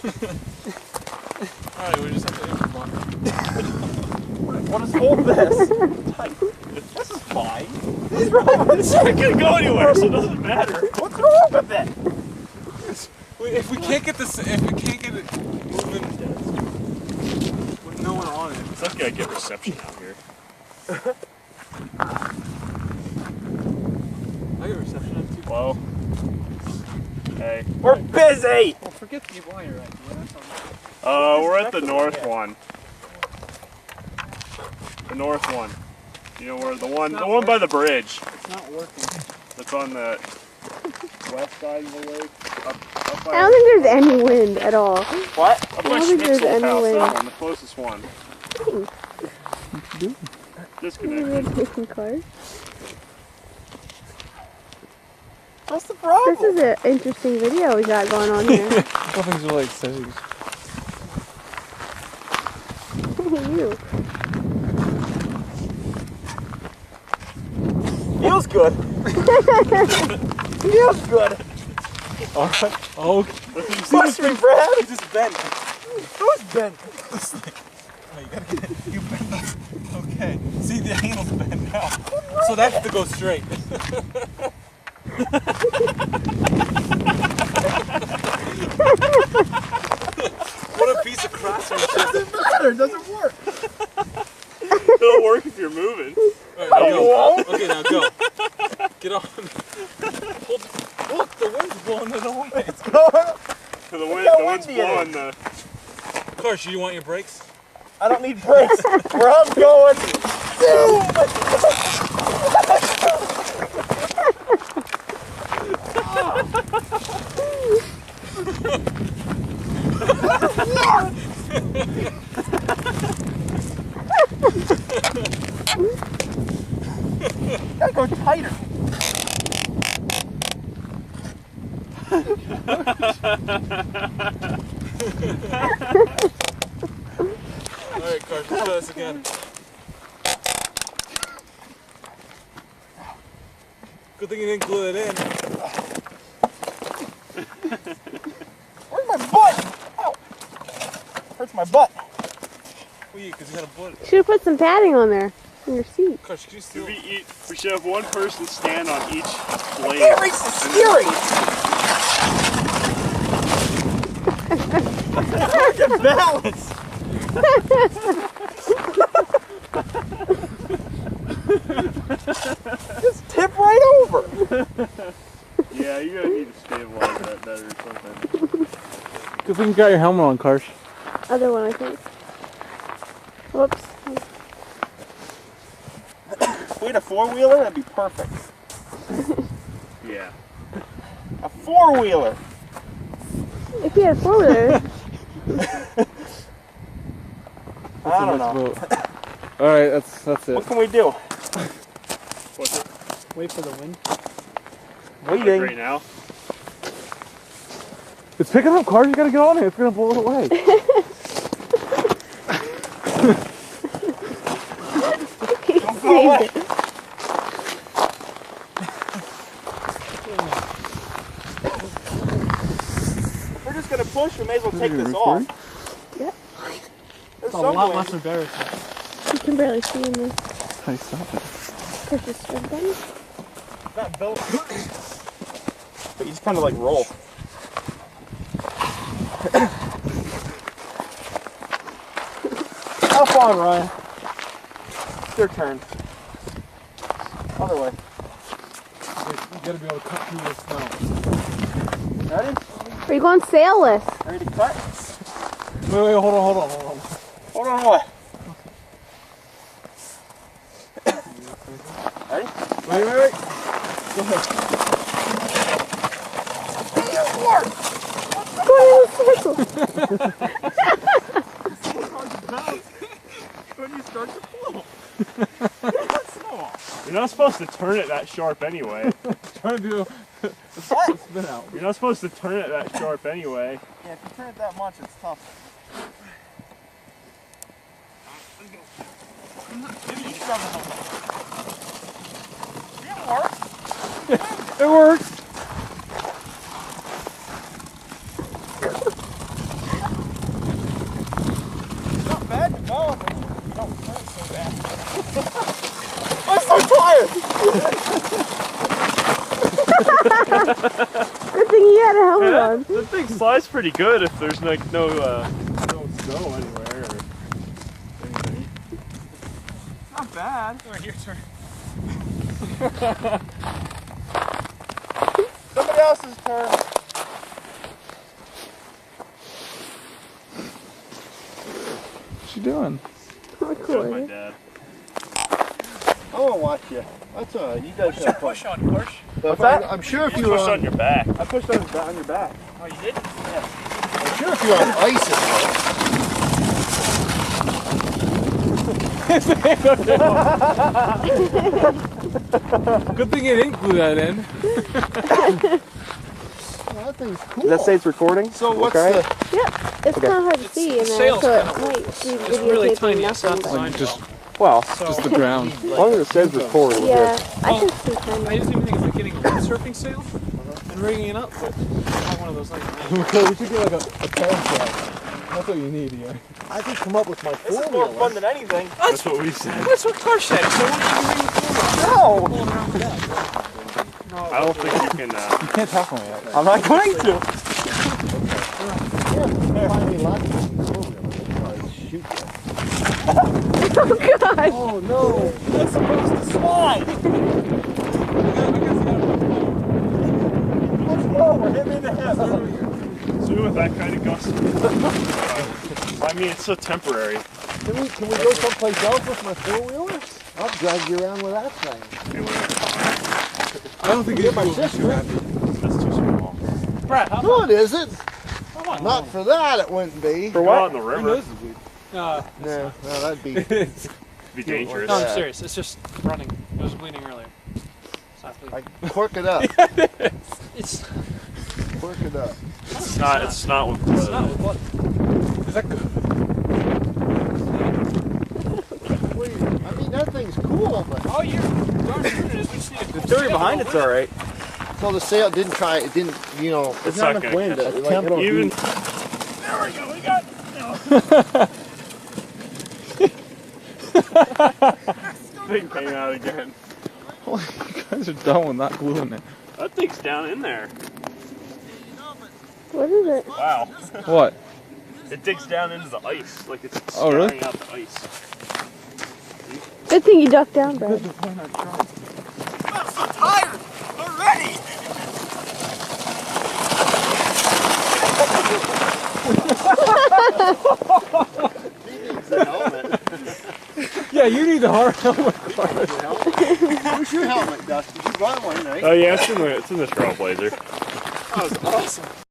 Alright, we just have to aim for We'll just hold this. This is fine. What's wrong with it? It's not gonna go anywhere, so it doesn't matter. What's wrong with it? If we can't get this, if we can't get it moving with no one on it, It's not gonna get reception out here. I get reception on too. Well, hey. We're busy. Well, forget the wire right here. We're at the north one. The north one. You know where the one by the bridge. It's not working. That's on the west side of the lake. Up by I don't think there's any wind at all. What? Up by don't think there's Schmixel's any house, wind. that one, the closest one. Disconnected. We're taking cars. What's the problem? This is an interesting video we got going on here. Nothing's really exciting. You. Feels good. Feels good. Alright. Oh, Push me, Brad. he just bent. Who's bent? Oh, you gotta get it. You bent. Okay. See, the handle's bent now. So that's to go straight. What a piece of craftsmanship. It doesn't matter. It doesn't work. It'll work if you're moving. Alright, now You go. won't? Okay, now go. Get on. Hold. Look, the wind's blowing it away. It's going. The how wind's windy it blowing the... Karsh, you want your brakes? I don't need brakes. Where I'm going. Zoom. Gotta go tighter. Alright, Karsh, let's try this again. Good thing you didn't glue it in. Where's my butt? Ow. Hurts my butt. Well, yeah, because you had a bullet. Should have put some padding on there in your seat. Karsh, can you still... We should have one person stand on each blade. Can't reach the steering. Hard to balance. Just tip right over. Yeah, you're gonna need to stabilize that better or something. Good thing you got your helmet on, Karsh. Other one, I think. Whoops. If we had a four-wheeler, that'd be perfect. Yeah. A four-wheeler. If you had a four-wheeler, I don't know. Alright, that's What it. can we do? What's it? Wait for the wind. Like Waiting. right now? It's picking up, Karsh. You gotta get on it. It's gonna blow it away. Don't go away. If we're just gonna push, we may as well take this off. Yep. There's A some lot wind. less embarrassing. you can barely see in this. How do you stop it? Push the string button. Not built. But you just kind of like roll. How far, Ryan? It's your turn. Other way. You gotta be able to cut through the snow. Ready? Are you going sailless? Ready to cut? Wait, hold on. Hold on, what? Ready? Wait. Go ahead. Go in a circle. When you start to flow. You're not supposed to turn it that sharp anyway. Trying to do a What? spin out. You're not supposed to turn it that sharp anyway. Yeah, if you turn it that much, it's tough. It works. Good thing you had a helmet on. The thing slides pretty good if there's like no snow anywhere or anything. Not bad. All right, your turn. Somebody else's turn. What's she doing? My Recording. dad. I want to watch you. That's all right. You guys have fun. Push on, Porsche. What's that? I'm sure if You you were pushed on your back. I pushed on your back. Oh, you did? I'm sure if you were on ice it Good thing you didn't glue that in. that thing's cool. Does that say it's recording? So what's Okay. the... Yep, it's kind of hard to see in there, sail's so it kinda- might be It's really videotaping tiny. It's not nothing. designed just Well, just the ground. as long as it says recording, we're Yeah, good. I can see kind I of. didn't even think of getting a windsurfing sail and rigging it up, but not one of those like we should get like a parasite. That's what you need here. I could come up with my This is more fun than anything. That's what we said. That's what Car said. So what do you I don't think you can. You can't tackle me that. I'm not going to. Shoot. Oh God! Oh no! That's supposed to slide. Let's go! We're hitting in the head. So with that kind of gust. I mean, it's so temporary. Can we go someplace else with my four-wheeler? I'll drag you around with that thing. I don't think it's my too sister. happy. That's too small. Brad, how No, it isn't. come on? Not for that, it wouldn't be. For what? In the river. No, No, that'd be. it's, Be dangerous. no, I'm serious. It's just running. It was bleeding earlier. It's not bleeding. Like, cork it up. It's Cork it up. It's not. It's not with not blood. with blood. Is that good? Wait, I mean, that thing's cool, but. Oh, you're darn sure it is. We just need a The theory behind it's all right. So the sail didn't try, it didn't, you know, It's not enough gonna wind. catch Like, it. Even. There we go. We got. Thing came out again. You guys are done with not gluing it. That thing's down in there. What is it? Wow. What? It digs down into the ice, like it's Oh, really? scarring out the ice. Good thing you ducked down, Brad. I'm so tired already. Yeah, you need the hard helmet. where's your helmet, Dusty? You brought one, right? Oh yeah, it's in the Trailblazer. That was awesome.